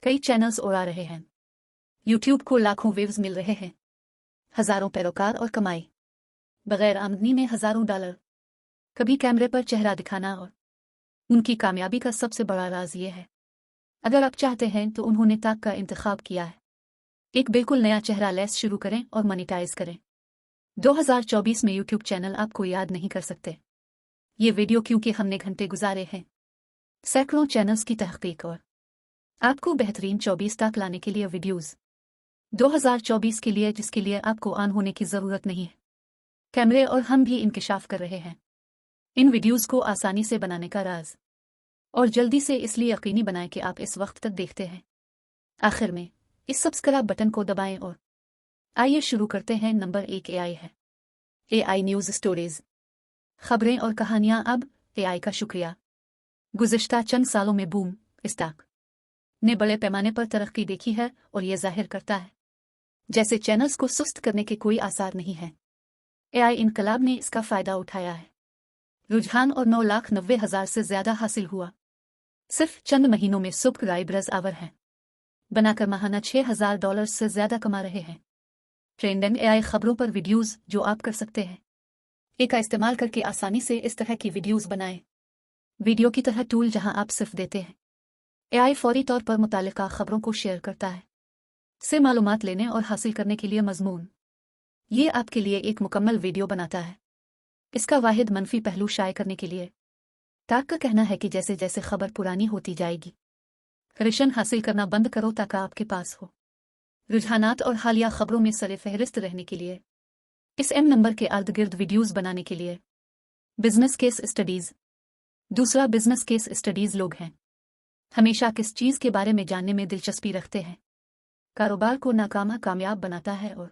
कई चैनल्स उड़ा रहे हैं। यूट्यूब को लाखों व्यूज मिल रहे हैं, हजारों पैरोकार और कमाई, बगैर आमदनी में हजारों डॉलर। कभी कैमरे पर चेहरा दिखाना और उनकी कामयाबी का सबसे बड़ा राज ये है, अगर आप चाहते हैं तो उन्होंने ताक का इंतखाब किया है। एक बिल्कुल नया चेहरा लेस शुरू करें और मोनेटाइज करें। 2024 में यूट्यूब चैनल आपको याद नहीं कर सकते। ये वीडियो क्योंकि हमने घंटे गुजारे हैं सैकड़ों चैनल्स की तहकीक और आपको बेहतरीन 24 तक लाने के लिए वीडियोस 2024 के लिए, जिसके लिए आपको ऑन होने की ज़रूरत नहीं है। कैमरे और हम भी इंकिशाफ कर रहे हैं इन वीडियोस को आसानी से बनाने का राज, और जल्दी से इसलिए यकीनी बनाएं कि आप इस वक्त तक देखते हैं। आखिर में इस सब्सक्राइब बटन को दबाएं और आइए शुरू करते हैं। नंबर 1 एआई है। एआई न्यूज़ स्टोरीज, खबरें और कहानियां। अब एआई का शुक्रिया। गुज़िश्ता चंद सालों में बूम स्टॉक ने बड़े पैमाने पर तरक्की देखी है और यह जाहिर करता है जैसे चैनल्स को सुस्त करने के कोई आसार नहीं है। एआई इनकलाब ने इसका फ़ायदा उठाया है। रुझान और 9,90,000 से ज़्यादा हासिल हुआ सिर्फ चंद महीनों में। सब्सक्राइबर्स आवर हैं बनाकर माहाना $6,000 से ज़्यादा कमा रहे हैं। ट्रेंडिंग एआई खबरों पर वीडियोस जो आप कर सकते हैं। ए का इस्तेमाल करके आसानी से इस तरह की वीडियोस बनाएं। वीडियो की तरह टूल जहां आप सिर्फ देते हैं। एआई फौरी तौर पर मुतालिका खबरों को शेयर करता है से मालूमात लेने और हासिल करने के लिए मजमून। ये आपके लिए एक मुकम्मल वीडियो बनाता है। इसका वाहिद मनफी पहलू शाये करने के लिए ताक का कहना है कि जैसे जैसे खबर पुरानी होती जाएगी, रिशन हासिल करना बंद करो ताकि आपके पास हो रुझानात और हालिया खबरों में सरे फहरिस्त रहने के लिए। इस एम नंबर के अर्द गिर्द वीडियोज़ बनाने के लिए बिजनेस केस स्टडीज़। दूसरा, बिजनेस केस स्टडीज़ लोग हैं हमेशा किस चीज़ के बारे में जानने में दिलचस्पी रखते हैं। कारोबार को नाकाम कामयाब बनाता है और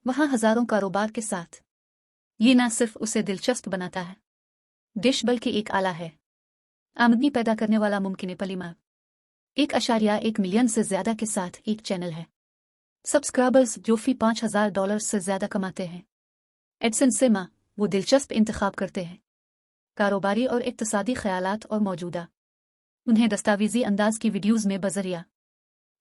वहाँ हज़ारों कारोबार के साथ ये ना सिर्फ उसे दिलचस्प बनाता है डिश, बल्कि एक आला है आमदनी पैदा करने वाला मुमकिन पलीमा। 1.1 मिलियन से ज़्यादा के साथ एक चैनल है। सब्सक्राइबर्स जो फी $5,000 से ज़्यादा कमाते हैं। एडसेंस से वो दिलचस्प इंतखाब करते हैं कारोबारी और इक्तसादी ख्यालात और मौजूदा उन्हें दस्तावेजी अंदाज की वीडियोज़ में बजरिया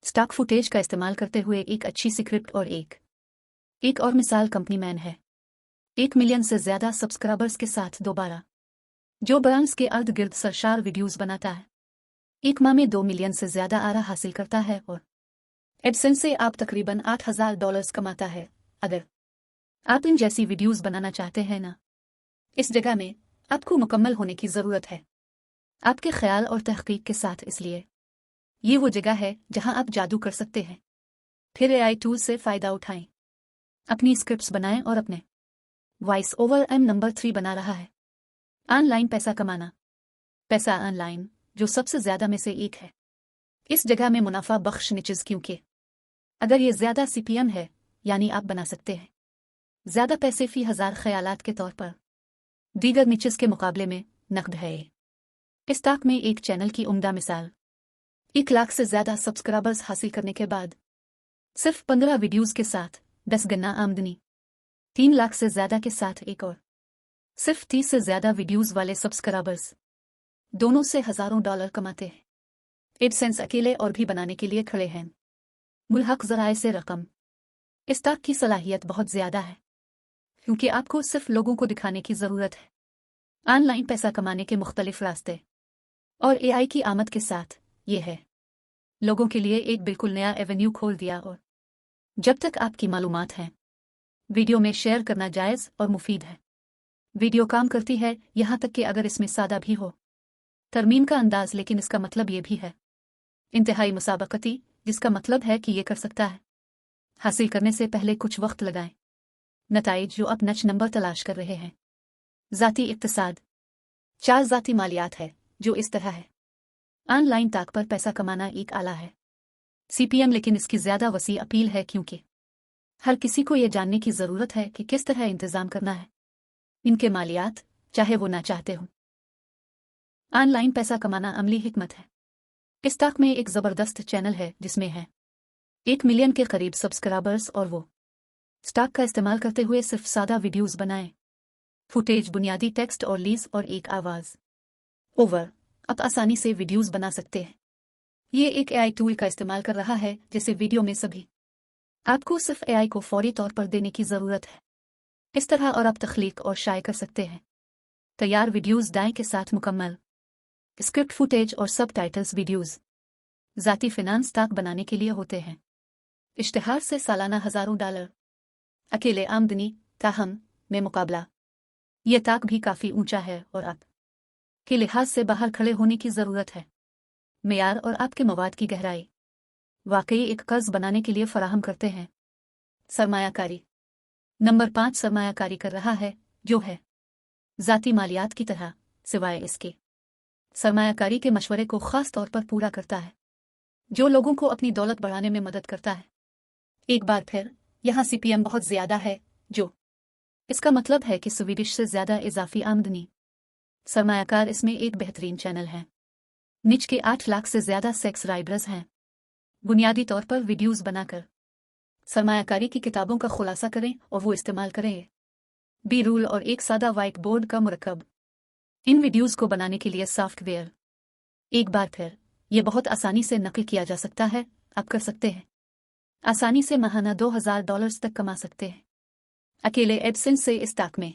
स्टॉक फुटेज का इस्तेमाल करते हुए एक अच्छी स्क्रिप्ट और एक और मिसाल कंपनी मैन है। 1 मिलियन से ज़्यादा सब्सक्राइबर्स के साथ दोबारा जो ब्रांड्स के अर्द गिर्द सरशार वीडियोज़ बनाता है। एक माह में 2 मिलियन से ज़्यादा आरा हासिल करता है और एडसेंस से आप तकरीबन $8,000 कमाता है। अगर आप इन जैसी वीडियोज़ बनाना चाहते हैं ना, इस जगह में आपको मुकम्मल होने की ज़रूरत है आपके ख्याल और तहकीक के साथ। इसलिए ये वो जगह है जहां आप जादू कर सकते हैं। फिर एआई टूल से फ़ायदा उठाएं, अपनी स्क्रिप्ट्स बनाएं और अपने वॉइस ओवर एम नंबर 3 बना रहा है ऑनलाइन पैसा कमाना। पैसा ऑनलाइन जो सबसे ज़्यादा में से एक है। इस जगह में मुनाफा बख्श निचेज़, क्योंकि अगर ये ज़्यादा CPM है यानी आप बना सकते हैं ज़्यादा पैसे फी हज़ार ख्यालात के तौर पर दीगर निचेज़ के मुकाबले में नकद है। इस ताक में एक चैनल की उम्दा मिसाल 1 लाख से ज़्यादा सब्सक्राइबर्स हासिल करने के बाद सिर्फ 15 वीडियोज़ के साथ 10 गुना आमदनी। 3 लाख से ज़्यादा के साथ एक और सिर्फ 30 से ज़्यादा वीडियोज़ वाले सब्सक्राइबर्स दोनों से हज़ारों डॉलर कमाते हैं। एडसेंस अकेले और भी बनाने के लिए खड़े हैं मुल्हक ज़राए से रकम। इस ताक की सलाहियत बहुत ज़्यादा है क्योंकि आपको सिर्फ लोगों को दिखाने की ज़रूरत है ऑनलाइन पैसा कमाने के मुख्तलिफ रास्ते। और एआई की आमद के साथ ये है लोगों के लिए एक बिल्कुल नया एवेन्यू खोल दिया। और जब तक आपकी मालूमात हैं, वीडियो में शेयर करना जायज़ और मुफीद है। वीडियो काम करती है यहाँ तक कि अगर इसमें सादा भी हो तरमीम का अंदाज, लेकिन इसका मतलब ये भी है इंतहाई मुसाबकती, जिसका मतलब है कि ये कर सकता है हासिल करने से पहले कुछ वक्त लगाएं। नताइज जो अब नच नंबर तलाश कर रहे हैं। ज़ाती इक्तिसाद 4 ज़ाती मालियात है जो इस तरह है। ऑनलाइन ताक पर पैसा कमाना एक आला है CPM, लेकिन इसकी ज़्यादा वसी अपील है क्योंकि हर किसी को यह जानने की ज़रूरत है कि किस तरह इंतज़ाम करना है इनके मालियात, चाहे वो ना चाहते हों। ऑनलाइन पैसा कमाना अमली हिकमत है। इस ताक में एक ज़बरदस्त चैनल है जिसमें है 1 मिलियन के करीब सब्सक्राइबर्स और वो स्टॉक का इस्तेमाल करते हुए सिर्फ सादा वीडियोज़ बनाएं। फुटेज, बुनियादी टेक्स्ट और लीज और एक आवाज़ ओवर। आप आसानी से वीडियोज़ बना सकते हैं ये एक एआई टूल का इस्तेमाल कर रहा है जैसे वीडियो में सभी। आपको सिर्फ एआई को फौरी तौर पर देने की ज़रूरत है। इस तरह और आप तख्लीक और शाये कर सकते हैं। तैयार वीडियोज़ डाई के साथ मुकम्मल स्क्रिप्ट फुटेज और सब टाइटल्स वीडियोज़ ज़ाती फिनांस स्टॉक बनाने के लिए होते हैं। इश्तिहार से सालाना हज़ारों डॉलर अकेले आमदनी ताहम में मुकाबला। यह ताक भी काफ़ी ऊंचा है और आप के लिहाज से बाहर खड़े होने की ज़रूरत है। मेयार और आपके मवाद की गहराई वाकई एक कर्ज बनाने के लिए फराहम करते हैं। सरमायाकारी नंबर 5 सरमायाकारी कर रहा है जो है ज़ाती मालियात की तरह, सिवाय इसके सरमायाकारी के मशवरे को ख़ास तौर पर पूरा करता है जो लोगों को अपनी दौलत बढ़ाने में मदद करता है। एक बार फिर यहाँ CPM बहुत ज़्यादा है, जो इसका मतलब है कि स्वीडिश से ज़्यादा इजाफी आमदनी। सरमायाकार इसमें एक बेहतरीन चैनल है। निच के 8 लाख से ज़्यादा सेक्स राइबर्स हैं। बुनियादी तौर पर वीडियोज़ बनाकर सरमायाकारी की किताबों का खुलासा करें और वो इस्तेमाल करें। बी रूल और एक सादा वाइट बोर्ड का मुरक्कब। इन वीडियोज़ को बनाने के लिए सॉफ्टवेयर एक बार फिर ये बहुत आसानी से नकल किया जा सकता है। आप कर सकते हैं आसानी से माहाना $2000 तक कमा सकते हैं अकेले एडसेंस से इस ताक में।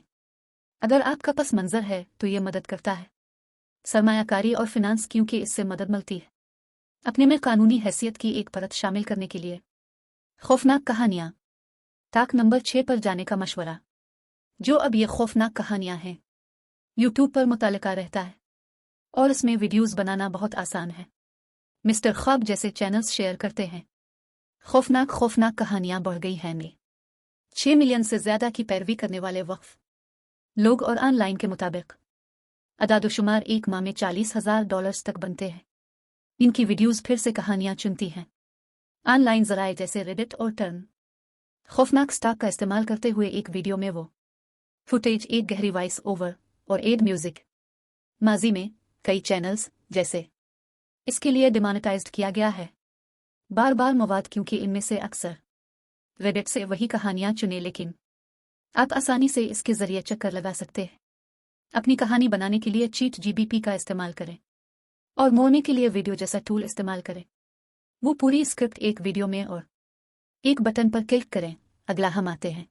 अगर आपका पस मंजर है तो ये मदद करता है सरमायाकारी और फिनांस, क्योंकि इससे मदद मिलती है अपने में कानूनी हैसियत की एक परत शामिल करने के लिए। खौफनाक कहानियाँ ताक नंबर 6 पर जाने का मशवरा। जो अब ये खौफनाक कहानियाँ हैं यूट्यूब पर मुतल्लिका रहता है और इसमें वीडियोज़ बनाना बहुत आसान है। मिस्टर ख्वाब जैसे चैनल्स शेयर करते हैं। खौफनाक कहानियाँ बढ़ गई हैं में 6 मिलियन से ज़्यादा की पैरवी करने वाले वक्फ लोग और ऑनलाइन के मुताबिक अदादुशुमार एक माह में $40,000 तक बनते हैं। इनकी वीडियोज़ फिर से कहानियाँ चुनती हैं ऑनलाइन ज़राए जैसे रेडिट और टर्न। खौफनाक स्टॉक का इस्तेमाल करते हुए एक वीडियो में वो फुटेज, एक गहरी वॉइस ओवर और एड म्यूज़िक। माजी में कई चैनल्स जैसे इसके लिए डिमोनेटाइज्ड किया गया है बार बार मवाद, क्योंकि इनमें से अक्सर रेडिट से वही कहानियाँ चुने, लेकिन आप आसानी से इसके ज़रिए चक्कर लगा सकते हैं। अपनी कहानी बनाने के लिए चीट GBP का इस्तेमाल करें और मोड़ने के लिए वीडियो जैसा टूल इस्तेमाल करें। वो पूरी स्क्रिप्ट एक वीडियो में और एक बटन पर क्लिक करें। अगला हम आते हैं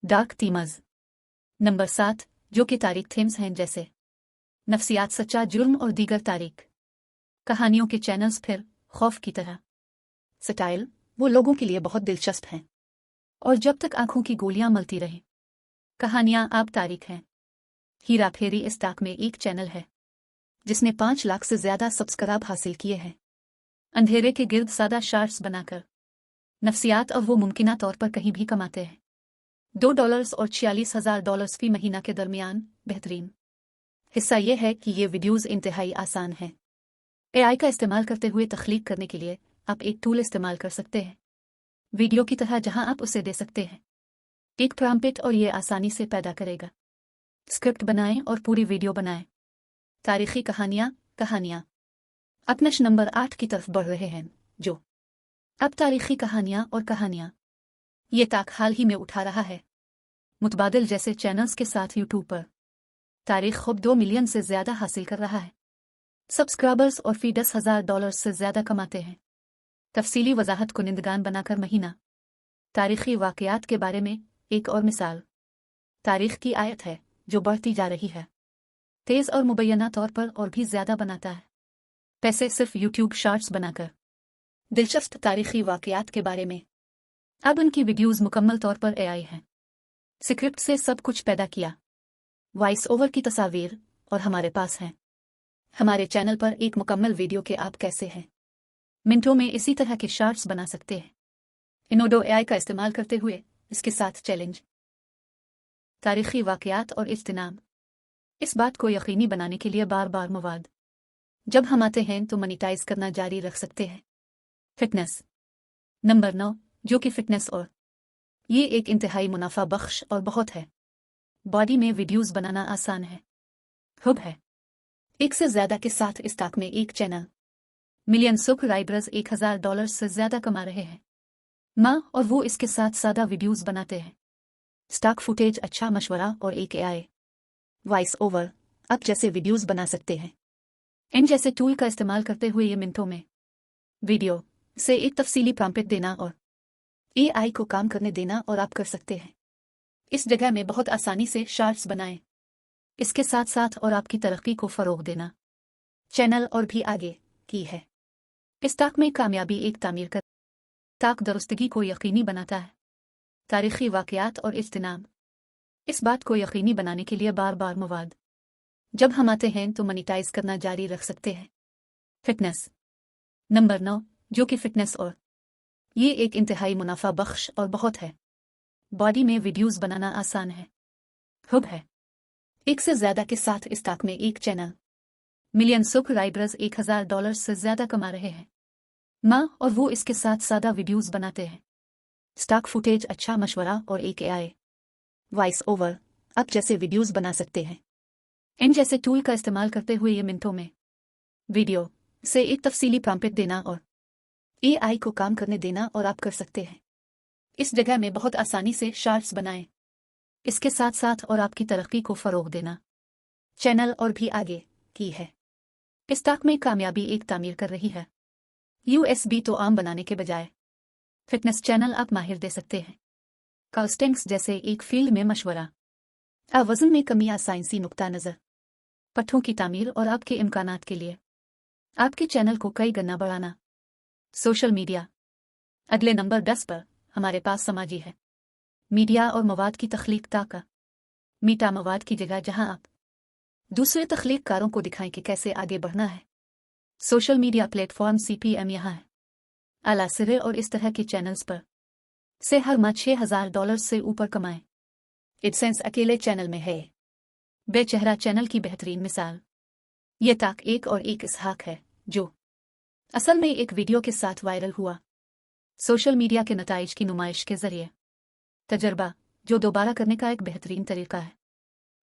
डार्क थीम्स नंबर 7, जो कि तारीख थीम्स हैं जैसे नफ्सियात, सच्चा जुर्म और दीगर तारीख कहानियों के चैनल्स। फिर खौफ की तरह स्टाइल वो लोगों के लिए बहुत दिलचस्प हैं और जब तक आंखों की गोलियां मलती रहें कहानियां आप तारीख हैं। हीरा फेरी इस ताक में एक चैनल है जिसने 5 लाख से ज़्यादा सब्सक्राइब हासिल किए हैं। अंधेरे के गिर्द सादा शार्ट्स बनाकर नफ्सियात, और वो मुमकिना तौर पर कहीं भी कमाते हैं। $2 और $46,000 फी महीना के दरमियान। बेहतरीन हिस्सा यह है कि ये वीडियोज़ इंतहाई आसान हैं। AI का इस्तेमाल करते हुए तख्लीक करने के लिए आप एक टूल इस्तेमाल कर सकते हैं वीडियो की तरह, जहां आप उसे दे सकते हैं एक प्रॉम्प्ट और ये आसानी से पैदा करेगा। स्क्रिप्ट बनाएं और पूरी वीडियो बनाएं। तारीखी कहानियाँ अपनश नंबर 8 की तरफ बढ़ रहे हैं, जो अब तारीखी कहानियाँ ये ताक हाल ही में उठा रहा है। मुतबादिल जैसे चैनल्स के साथ यूट्यूब पर तारीख खुद 2 मिलियन से ज़्यादा हासिल कर रहा है सब्सक्राइबर्स और फी $10,000 से ज़्यादा कमाते हैं। तफसीली वजाहत को निंदगान बनाकर महीना। तारीखी वाक़यात के बारे में एक और मिसाल तारीख की आयत है जो बढ़ती जा रही है, तेज़ और मुबैना तौर पर और भी ज़्यादा बनाता है पैसे सिर्फ यूट्यूब शॉर्ट्स बनाकर। दिलचस्प तारीखी वाक़यात के बारे में अब उनकी वीडियोज़ मुकम्मल तौर पर AI हैं। स्क्रिप्ट से सब कुछ पैदा किया, वॉइस ओवर की तस्वीर और हमारे पास हैं हमारे चैनल पर एक मुकम्मल वीडियो के आप कैसे हैं मिनटों में इसी तरह के शॉर्ट्स बना सकते हैं इनोडो AI का इस्तेमाल करते हुए। इसके साथ चैलेंज तारीखी वाक़यात और इज्तिनाब। इस बात को यकीनी बनाने के लिए बार बार मवाद जब हम आते हैं तो मोनेटाइज करना जारी रख सकते हैं। फिटनेस नंबर 9, जो कि फिटनेस और ये एक इंतहाई मुनाफा बख्श और बहुत है। बॉडी में वीडियोज़ बनाना आसान है। हुब है एक से ज़्यादा के साथ इस ताक में एक चैनल मिलियन सब्सक्राइबर्स $1,000 से ज़्यादा कमा रहे हैं माँ, और वो इसके साथ सादा वीडियोज़ बनाते हैं। स्टॉक फुटेज, अच्छा मशवरा और एक AI वॉइस ओवर आप जैसे वीडियोज़ बना सकते हैं। इन जैसे टूल का इस्तेमाल करते हुए ये मिनटों में वीडियो से एक तफसीली प्रॉम्प्ट देना और एआई को काम करने देना और आप कर सकते हैं। इस जगह में बहुत आसानी से शॉर्ट्स बनाएं। इसके साथ साथ और आपकी तरक्की को फरोग देना चैनल और भी आगे की है। इस ताक में कामयाबी एक तामीर कर ताक दुरुस्तगी को यकीनी बनाता है। तारीखी वाक़यात और इज्तिनाब इस बात को यकीनी बनाने के लिए बार बार मवाद जब हम आते हैं तो मोनेटाइज करना जारी रख सकते हैं। फिटनेस नंबर 9 जो कि फिटनेस और ये एक इंतहाई मुनाफा बख्श और बहुत है। बॉडी में वीडियोस बनाना आसान है। हुब है एक से ज़्यादा के साथ इस ताक में एक चैनल मिलियन सब्सक्राइबर्स $1000 से ज़्यादा कमा रहे हैं माँ और वो इसके साथ सादा वीडियोस बनाते हैं। स्टॉक फुटेज अच्छा मशवरा और एक एआई वॉइस ओवर आप जैसे वीडियोस बना सकते हैं। इन जैसे टूल का इस्तेमाल करते हुए ये मिनटों में वीडियो से एक तफसीली प्रॉम्प्ट देना और एआई को काम करने देना और आप कर सकते हैं। इस जगह में बहुत आसानी से शॉर्ट्स बनाएं। इसके साथ साथ और आपकी तरक्की को फरोग देना चैनल और भी आगे की है। इस ताक में कामयाबी एक तामीर कर रही है। यूएसबी तो आम बनाने के बजाय फिटनेस चैनल आप माहिर दे सकते हैं। कास्टिंग्स जैसे एक फील्ड में मशवरा वज़न में कमी या साइंसी नुक्ता नज़र पट्टों की तामीर और आपके इम्कानात के लिए आपके चैनल को कई गना बढ़ाना। सोशल मीडिया अगले नंबर 10 पर हमारे पास समाजी है। मीडिया और मवाद की तख्लीक ताका मीटा मवाद की जगह जहां आप दूसरे तख्लीककारों को दिखाएं कि कैसे आगे बढ़ना है। सोशल मीडिया प्लेटफॉर्म सीपीएम यहाँ है आला सिरे और इस तरह के चैनल्स पर से हर माह $6000 से ऊपर कमाएं। एडसेंस अकेले चैनल में है। बेचेहरा चैनल की बेहतरीन मिसाल ये ताक एक और एक इसहाक है जो असल में एक वीडियो के साथ वायरल हुआ। सोशल मीडिया के नताइज की नुमाइश के जरिए तजर्बा जो दोबारा करने का एक बेहतरीन तरीका है।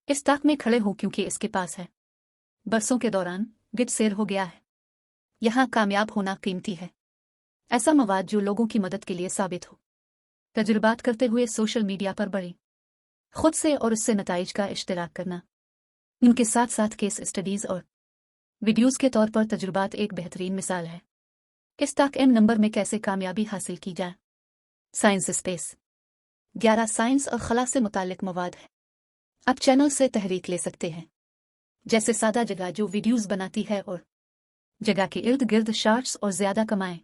इस ताक में खड़े हो क्योंकि इसके पास है बरसों के दौरान गिट सेर हो गया है। यहाँ कामयाब होना कीमती है। ऐसा मवाद जो लोगों की मदद के लिए साबित हो। तजुर्बात करते हुए सोशल मीडिया पर बढ़ी खुद से और उससे नताइज का इश्तराक करना। इनके साथ साथ केस स्टडीज़ और वीडियोस के तौर पर तजुर्बात एक बेहतरीन मिसाल है। इस ताक एम नंबर में कैसे कामयाबी हासिल की जाए। साइंस स्पेस 11 साइंस और खला से मुतालिक मवाद है। आप चैनल से तहरीक ले सकते हैं जैसे सादा जगह जो वीडियोस बनाती है और जगह के इर्द गिर्द शॉर्ट्स और ज़्यादा कमाएं।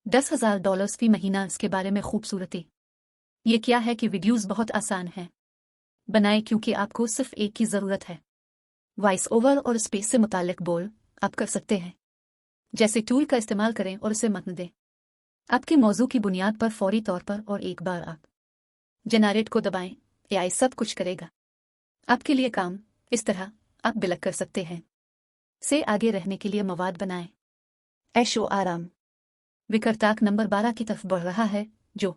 $10,000 फी महीना इसके बारे में खूबसूरती ये क्या है कि वीडियोस बहुत आसान हैं बनाएं क्योंकि आपको सिर्फ एक की ज़रूरत है। वॉइस ओवर और स्पेस से मुतालिक बोल आप कर सकते हैं जैसे टूल का इस्तेमाल करें और उसे मतन दें आपके मौजू की बुनियाद पर फौरी तौर पर और एक बार आप जनरेट को दबाएं एआई सब कुछ करेगा आपके लिए काम। इस तरह आप बिलक कर सकते हैं से आगे रहने के लिए मवाद बनाएं। ऐशो आराम विकरताक नंबर 12 की तरफ बढ़ रहा है जो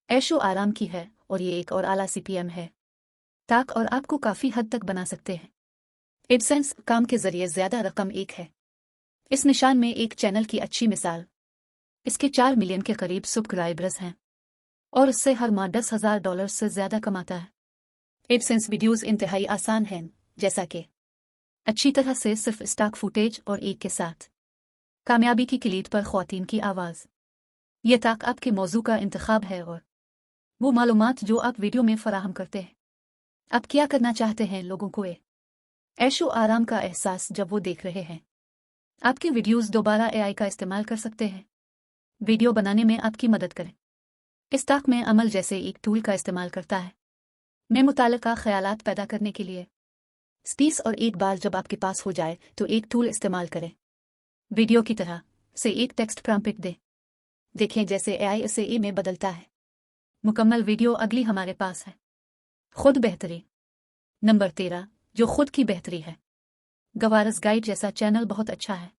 ऐशो आराम की है और ये एक और आला सीपीएम है ताक और आपको काफ़ी हद तक बना सकते हैं। एडसेंस काम के जरिए ज़्यादा रकम एक है। इस निशान में एक चैनल की अच्छी मिसाल इसके 4 मिलियन के करीब सब्सक्राइबर्स हैं और उससे हर माह $10,000 से ज़्यादा कमाता है। एडसेंस वीडियोस इंतहाई आसान हैं जैसा कि अच्छी तरह से सिर्फ स्टॉक फुटेज और एक के साथ कामयाबी की किलीद पर ख्वातीन की आवाज़। यह ताक आपके मौजू का इंतखाब है और वो मालूमात जो आप वीडियो में फराहम करते हैं। आप क्या करना चाहते हैं लोगों को ऐशो आराम का एहसास जब वो देख रहे हैं। आपके वीडियोस दोबारा एआई का इस्तेमाल कर सकते हैं वीडियो बनाने में आपकी मदद करें। इस ताक में अमल जैसे एक टूल का इस्तेमाल करता है में मुतालिका ख्यालात पैदा करने के लिए स्पीस और एक बार जब आपके पास हो जाए तो एक टूल इस्तेमाल करें वीडियो की तरह से एक टेक्स्ट प्रॉम्प्ट दे देखें जैसे एआई इसे ए में बदलता है। मुकम्मल वीडियो अगली हमारे पास है। खुद बेहतरी नंबर 13 जो खुद की बेहतरी है। गवारस गाइड जैसा चैनल बहुत अच्छा है।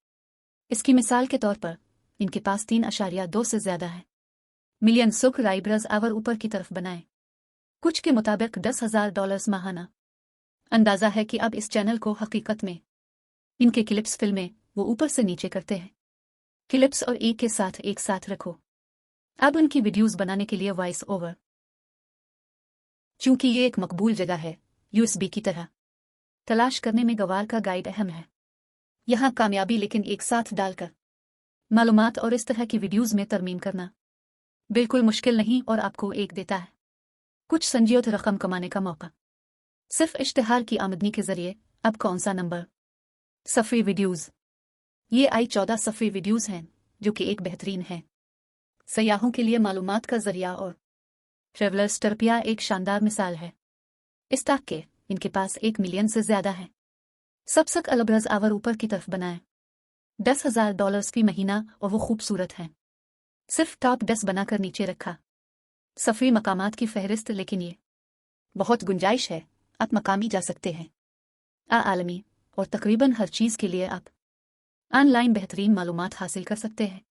इसकी मिसाल के तौर पर इनके पास 3.2 से ज़्यादा है मिलियन सब्सक्राइबर्स आवर ऊपर की तरफ बनाएं। कुछ के मुताबिक $10,000 माहाना। अंदाज़ा है कि अब इस चैनल को हकीकत में इनके क्लिप्स फिल्में वो ऊपर से नीचे करते हैं। क्लिप्स और एक साथ रखो। अब उनकी वीडियोस बनाने के लिए वॉइस ओवर चूंकि ये एक मकबूल जगह है यूएसबी की तरह तलाश करने में गवार का गाइड अहम है। यहाँ कामयाबी लेकिन एक साथ डालकर मालूमात और इस तरह की वीडियोज़ में तरमीम करना बिल्कुल मुश्किल नहीं और आपको एक देता है कुछ संजीत रकम कमाने का मौका। सिर्फ इश्तिहार की आमदनी के जरिए। अब कौन सा नंबर? सफ़री वीडियोज़। ये i14 सफ़री वीडियोज़ हैं जो कि एक बेहतरीन है सयाहों के लिए मालूमात का जरिया और ट्रेवलर्स टर्पिया एक शानदार मिसाल है। इस ताक के इनके पास 1 मिलियन से ज़्यादा है। सबसक अलबरज आवर ऊपर की तरफ बनाए $10,000 फी महीना और वो खूबसूरत हैं। सिर्फ टॉप 10 बनाकर नीचे रखा सफ़री मकामात की फहरिस्त, लेकिन ये बहुत गुंजाइश है, आप मकामी जा सकते हैं आलमी और तकरीबन हर चीज़ के लिए आप ऑनलाइन बेहतरीन मालूमात हासिल कर सकते हैं।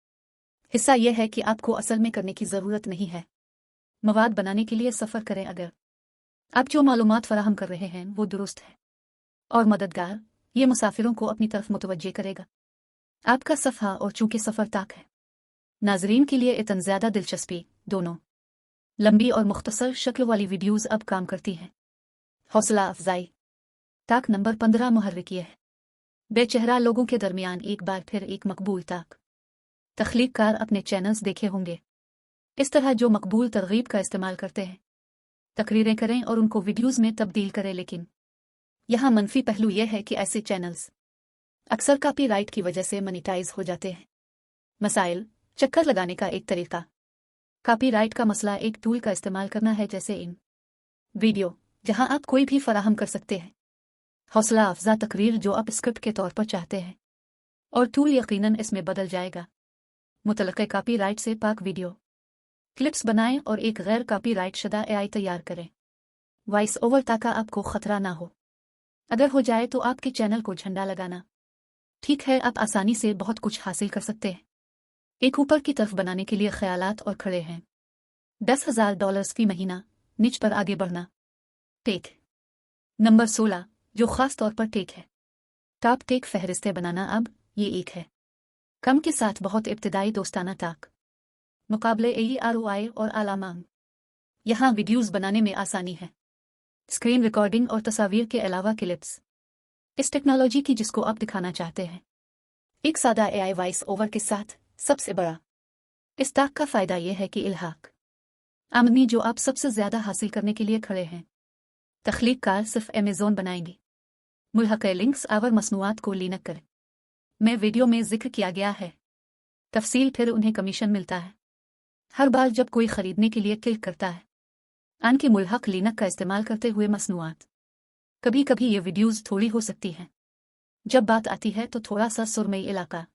हिस्सा यह है कि आपको असल में करने की ज़रूरत नहीं है मवाद बनाने के लिए सफ़र करें अगर आप जो मालूमात फराहम कर रहे हैं वो दुरुस्त है और मददगार, ये मुसाफिरों को अपनी तरफ मुतवज्जे करेगा। आपका सफ़ा और चूंकि सफ़र ताक है नाजरीन के लिए इतन ज़्यादा दिलचस्पी दोनों लंबी और मुख्तसर शक्ल वाली वीडियोज़ अब काम करती हैं। हौसला अफजाई। ताक नंबर 15 मुहर्रिकी है बेचेहरा लोगों के दरमियान एक बार फिर एक मकबूल ताक। तख्लीक़कार अपने चैनल्स देखे होंगे इस तरह जो मकबूल तरगीब का इस्तेमाल करते हैं तकरीरें करें और उनको वीडियोज़ में तब्दील करें, लेकिन यहाँ मनफी पहलू यह है कि ऐसे चैनल्स अक्सर कॉपीराइट की वजह से मोनेटाइज हो जाते हैं। मसाइल। चक्कर लगाने का एक तरीका कॉपीराइट का मसला एक टूल का इस्तेमाल करना है जैसे इन वीडियो, जहां आप कोई भी फराहम कर सकते हैं हौसला अफजा तकरीर जो आप स्क्रिप्ट के तौर पर चाहते हैं और टूल यकीनन इसमें बदल जाएगा। मुतलक़े कॉपीराइट से पाक वीडियो क्लिप्स बनाएं और एक गैर कॉपीराइट शुदा एआई तैयार करें। वॉइस ओवर ताकि आपको खतरा ना हो, अगर हो जाए तो आपके चैनल को झंडा लगाना ठीक है। आप आसानी से बहुत कुछ हासिल कर सकते हैं। एक ऊपर की तरफ बनाने के लिए ख्यालात और खड़े हैं $10,000 फी महीना निच पर आगे बढ़ना। टेक नंबर 16 जो खास तौर पर टेक है। टॉप टेक फहरिस्तें बनाना। अब ये एक है कम के साथ बहुत इब्तिदाई दोस्ताना ताक मुकाबले AROI और आला मांग। यहाँ वीडियोज़ बनाने में आसानी है, स्क्रीन रिकॉर्डिंग और तस्वीर के अलावा क्लिप्स इस टेक्नोलॉजी की जिसको आप दिखाना चाहते हैं एक सादा AI वॉइस ओवर के साथ। सबसे बड़ा इस ताक का फ़ायदा यह है कि इल्हाक आमदनी जो आप सबसे ज़्यादा हासिल करने के लिए खड़े हैं तख्लीक़कार सिर्फ अमेज़ोन बनाएंगे। मुल्हक़े लिंक्स आवर मसनूआत को लिनक करें में वीडियो में जिक्र किया गया है तफसील, फिर उन्हें कमीशन मिलता है हर बार जब कोई ख़रीदने के लिए क्लिक करता है। आन के मुल्हक़ लिनक का इस्तेमाल करते हुए मसनूआत। कभी कभी ये वीडियोज़ थोड़ी हो सकती हैं जब बात आती है तो थोड़ा सा सुरमई इलाका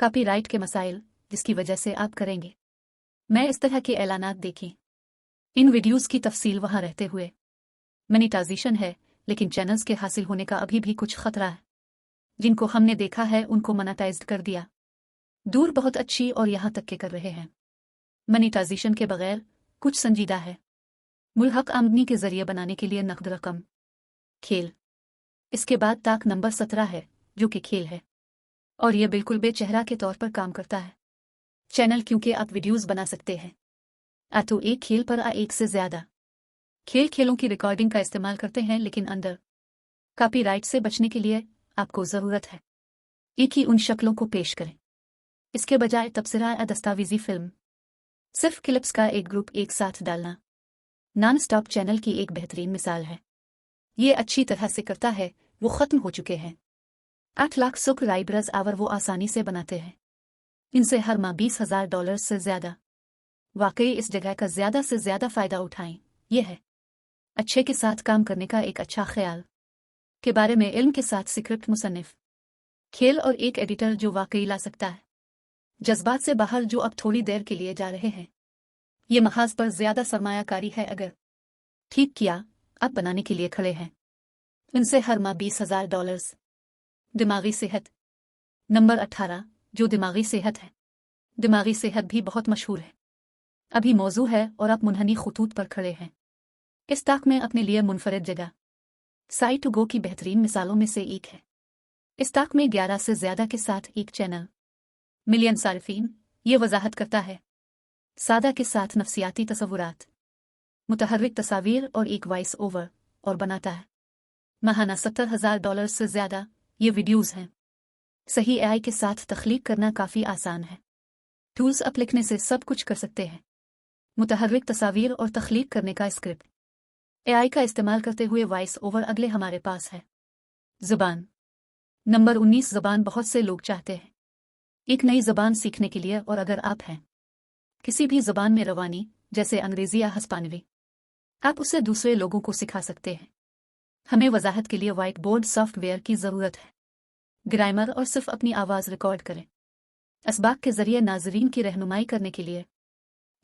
कॉपीराइट के मसाइल जिसकी वजह से आप करेंगे मैं इस तरह के ऐलानात देखें। इन वीडियोज़ की तफसील वहाँ रहते हुए मोनेटाइजेशन है, लेकिन चैनल्स के हासिल होने का अभी भी कुछ खतरा है। जिनको हमने देखा है उनको मोनेटाइज्ड कर दिया, दूर बहुत अच्छी और यहाँ तक के कर रहे हैं। मोनेटाइजेशन के बगैर कुछ संजीदा है मुल्हक़ आमदनी के जरिए बनाने के लिए नकद रकम। खेल। इसके बाद ताक नंबर 17 है जो कि खेल है और यह बिल्कुल बेचेहरा के तौर पर काम करता है चैनल, क्योंकि आप वीडियोज़ बना सकते हैं तो एक खेल पर एक से ज़्यादा खेलों की रिकॉर्डिंग का इस्तेमाल करते हैं, लेकिन अंदर कॉपीराइट से बचने के लिए आपको ज़रूरत है एक ही उन शक्लों को पेश करें इसके बजाय तबसरा दस्तावेज़ी फिल्म। सिर्फ क्लिप्स का एक ग्रुप एक साथ डालना नॉन स्टॉप चैनल की एक बेहतरीन मिसाल है। ये अच्छी तरह से करता है, वो ख़त्म हो चुके हैं। 8 लाख सब्सक्राइबर्स आवर वो आसानी से बनाते हैं इनसे हर माह $20,000 से ज़्यादा। वाकई इस जगह का ज़्यादा से ज़्यादा फ़ायदा उठाएं। यह है अच्छे के साथ काम करने का एक अच्छा ख्याल के बारे में इल्म के साथ स्क्रिप्ट मुसन्निफ खेल और एक एडिटर जो वाकई ला सकता है जज्बात से बाहर जो अब थोड़ी देर के लिए जा रहे हैं। ये महाज पर ज़्यादा सरमायाकारी है अगर ठीक किया आप बनाने के लिए खड़े हैं इनसे हर माह $20,000। दिमागी सेहत नंबर 18 जो दिमागी सेहत है। दिमागी सेहत भी बहुत मशहूर है, अभी मौजू है और आप मुनहनी खुतूत पर खड़े हैं। इस ताक में अपने लिए मुनफरद जगह साइट टू गो की बेहतरीन मिसालों में से एक है। इस ताक में 11 से ज़्यादा के साथ एक चैनल, मिलियन सारिफीन। ये वजाहत करता है सादा के साथ नफसियाती तसव्वुरात, मुतहर्रिक तस्वीर और एक वॉइस ओवर और बनाता है माहाना $70,000 से ज़्यादा। ये वीडियोज़ हैं सही एआई के साथ तख्लीक करना काफ़ी आसान है। टूल्स अप लिखने से सब कुछ कर सकते हैं। मुतहर्रिक तस्वीर और तख्लीक करने का स्क्रिप्ट। एआई का इस्तेमाल करते हुए वॉइस ओवर अगले हमारे पास है। ज़ुबान। नंबर 19 ज़ुबान बहुत से लोग चाहते हैं एक नई ज़ुबान सीखने के लिए, और अगर आप हैं किसी भी ज़ुबान में रवानी, जैसे अंग्रेज़ी या हस्पानवी, आप उसे दूसरे लोगों को सिखा सकते हैं। हमें वजाहत के लिए व्हाइट बोर्ड सॉफ्टवेयर की ज़रूरत है। ग्रामर और सिर्फ अपनी आवाज़ रिकॉर्ड करें। असबाक के ज़रिए नाज़रीन की रहनुमाई करने के लिए,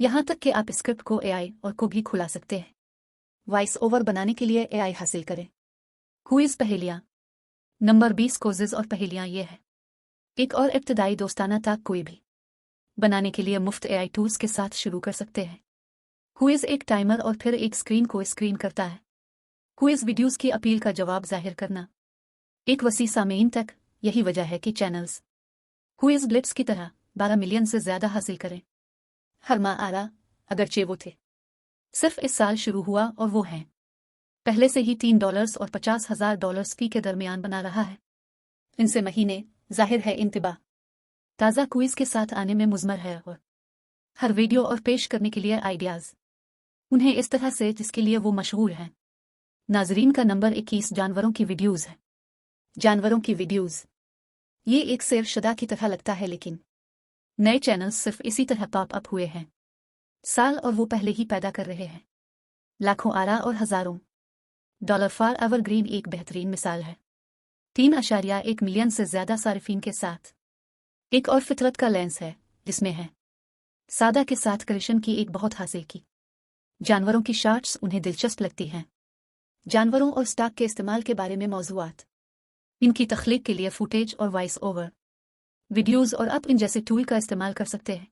यहाँ तक कि आप स्क्रिप्ट को एआई और को भी खुला सकते हैं। वॉइस ओवर बनाने के लिए एआई हासिल करें। क्विज़ पहेलियाँ। नंबर 20 क्विज़ और पहेलियाँ ये है। एक और इब्तदाई दोस्ताना ताक कोई भी बनाने के लिए मुफ्त एआई टूल्स के साथ शुरू कर सकते हैं। क्विज़ एक टाइमर और फिर एक स्क्रीन को स्क्रीन करता है। क्विज़ वीडियोस की अपील का जवाब जाहिर करना। एक वसी सामीन तक, यही वजह है कि चैनल्स क्विज़ ब्लिट्स की तरह 12 मिलियन से ज़्यादा हासिल करें। हर माह आ रहा, अगरचे वो थे सिर्फ इस साल शुरू हुआ, और वो हैं पहले से ही $3 और $50,000 फी के दरमियान बना रहा है। इनसे महीने जाहिर है इंतबा ताज़ा क्विज़ के साथ आने में मुज़मर है, और हर वीडियो और पेश करने के लिए आइडियाज़ उन्हें इस तरह से जिसके लिए वो मशहूर हैं। नाजरीन का नंबर 21 जानवरों की वीडियोज़ है। जानवरों की वीडियोज़ ये एक शेरशुदा की तरह लगता है, लेकिन नए चैनल्स सिर्फ इसी तरह पॉप अप हुए हैं साल, और वो पहले ही पैदा कर रहे हैं लाखों आरा और हज़ारों डॉलर। फॉर एवरग्रीन एक बेहतरीन मिसाल है। 3.1 मिलियन से ज़्यादा सारिफीन के साथ एक और फितरत का लेंस है, जिसमें है सादा के साथ क्रिशन की एक बहुत हासिल की। जानवरों की शॉर्ट्स उन्हें दिलचस्प लगती हैं। जानवरों और स्टॉक के इस्तेमाल के बारे में मौज़ूआत, इनकी तख्लीक के लिए फुटेज और वॉइस ओवर वीडियोज़, और आप इन जैसे टूल का इस्तेमाल कर सकते हैं।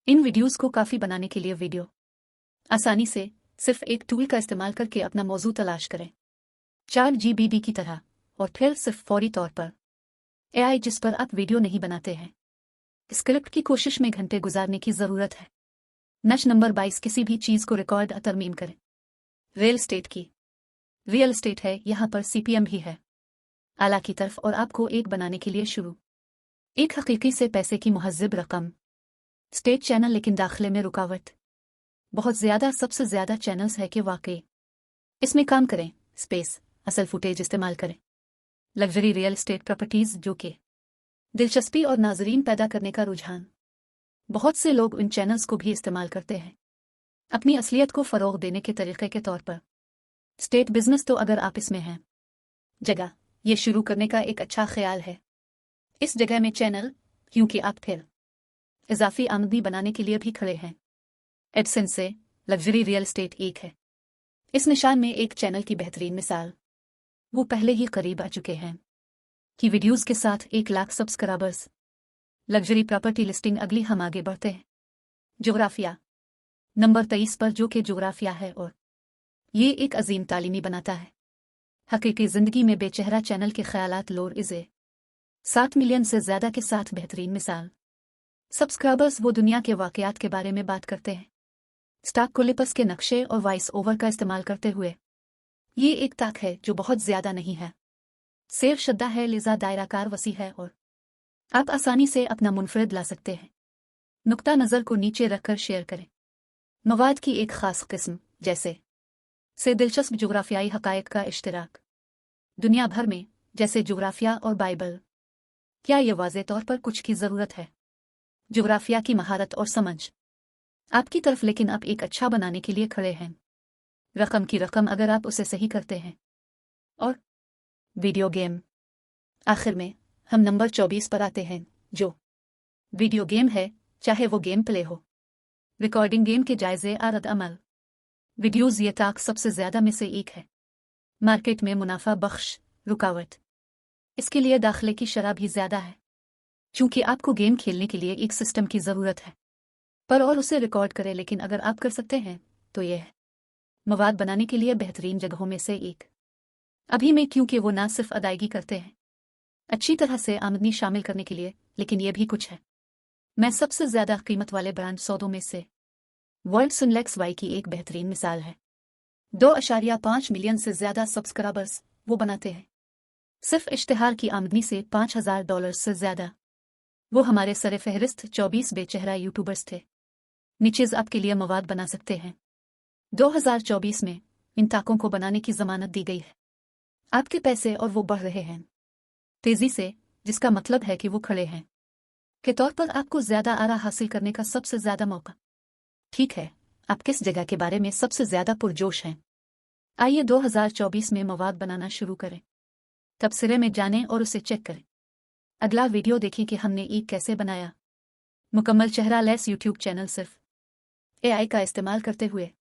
इन वीडियोज़ को काफ़ी बनाने के लिए वीडियो आसानी से सिर्फ एक टूल का इस्तेमाल करके अपना मौजू तलाश करें, 4 GB की तरह, और फिर सिर्फ फौरी तौर पर एआई जिस पर आप वीडियो नहीं बनाते हैं। स्क्रिप्ट की कोशिश में घंटे गुजारने की ज़रूरत है। नश नंबर 22 किसी भी चीज़ को रिकॉर्ड या तरमीम करें। रियल एस्टेट की रियल एस्टेट है, यहाँ पर CPM भी है आला की तरफ, और आपको एक बनाने के लिए शुरू एक हकीकी से पैसे की मुहज्जिब रकम स्टेट चैनल, लेकिन दाखिले में रुकावट बहुत ज़्यादा। सबसे ज़्यादा चैनल्स है कि वाकई इसमें काम करें। स्पेस असल फुटेज इस्तेमाल करें। लग्जरी रियल एस्टेट प्रॉपर्टीज़, जो कि दिलचस्पी और नाजरीन पैदा करने का रुझान। बहुत से लोग उन चैनल्स को भी इस्तेमाल करते हैं अपनी असलियत को फ़रोग़ देने के तरीक़े के तौर पर। स्टेट बिजनेस, तो अगर आप इसमें हैं जगह ये शुरू करने का एक अच्छा ख्याल है इस जगह में चैनल, क्योंकि आप फिर इजाफी आमदनी बनाने के लिए भी खड़े हैं। एडसेंस से लग्जरी रियल एस्टेट एक है। इस निशान में एक चैनल की बेहतरीन मिसाल वो पहले ही करीब आ चुके हैं कि वीडियोज़ के साथ 1 lakh subscribers. Luxury property listing. अगली हम आगे बढ़ते हैं। जोग्राफिया नंबर 23 पर, जो कि जोग्राफिया है, और ये एक अजीम तालीमी बनाता है हकीकी ज़िंदगी में बेचेहरा चैनल के ख्यालात। लोर इज़े 7 मिलियन से ज़्यादा के साथ बेहतरीन मिसाल। सब्सक्राइबर्स वो दुनिया के वाक़यात के बारे में बात करते हैं स्टॉक कोलिपस के नक्शे और वॉइस ओवर का इस्तेमाल करते हुए। ये एक ताक है जो बहुत ज़्यादा नहीं है, शेर शद्दा है, लिज़ा दायराकार वसी है, और आप आसानी से अपना मुनफरद ला सकते हैं। नुक्ता नज़र को नीचे रखकर शेयर करें। मवाद की एक ख़ास किस्म, जैसे से दिलचस्प जोग्राफियाई हक़ाइक़ का इश्तिराक दुनिया भर में, जैसे जोग्राफिया और बाइबल। क्या ये वाज़े तौर पर कुछ की ज़रूरत है? जोग्राफिया की महारत और समझ आपकी तरफ, लेकिन आप एक अच्छा बनाने के लिए खड़े हैं। रकम की रकम अगर आप उसे सही करते हैं। और वीडियो गेम। आखिर में हम नंबर 24 पर आते हैं, जो वीडियो गेम है, चाहे वो गेम प्ले हो, रिकॉर्डिंग गेम के जायज़े आरद अमल। वीडियोज़ ये ताक सबसे ज़्यादा में से एक है। मार्केट में मुनाफा बख्श रुकावट, इसके लिए दाखिले की शरह भी ज़्यादा है, चूँकि आपको गेम खेलने के लिए एक सिस्टम की ज़रूरत है पर और उसे रिकॉर्ड करें। लेकिन अगर आप कर सकते हैं तो यह है मवाद बनाने के लिए बेहतरीन जगहों में से एक अभी में, क्योंकि वो ना सिर्फ अदायगी करते हैं अच्छी तरह से आमदनी शामिल करने के लिए, लेकिन ये भी कुछ है मैं सबसे ज़्यादा कीमत वाले ब्रांड सौदों में से वर्ल्ड सुनलेक्स वाई की एक बेहतरीन मिसाल है। 2.5 मिलियन से ज़्यादा सब्सक्राइबर्स वो बनाते हैं सिर्फ इश्तिहार की आमदनी से $5,000 से ज्यादा। वो हमारे सरे फहरिस्त 24 बेचेहरा यूट्यूबर्स थे। नीचेज आपके लिए मवाद बना सकते हैं। 2024 में इन ताकों को बनाने की जमानत दी गई है। आपके पैसे और वो बढ़ रहे हैं तेजी से, जिसका मतलब है कि वो खड़े हैं के तौर पर आपको ज्यादा आरा हासिल करने का सबसे ज्यादा मौका। ठीक है, आप किस जगह के बारे में सबसे ज्यादा पुरजोश हैं? आइए 2024 में मवाद बनाना शुरू करें। तबसरे में जानें और उसे चेक करें। अगला वीडियो देखें कि हमने ईद कैसे बनाया। मुकम्मल चेहरा लेस यूट्यूब चैनल सिर्फ AI का इस्तेमाल करते हुए।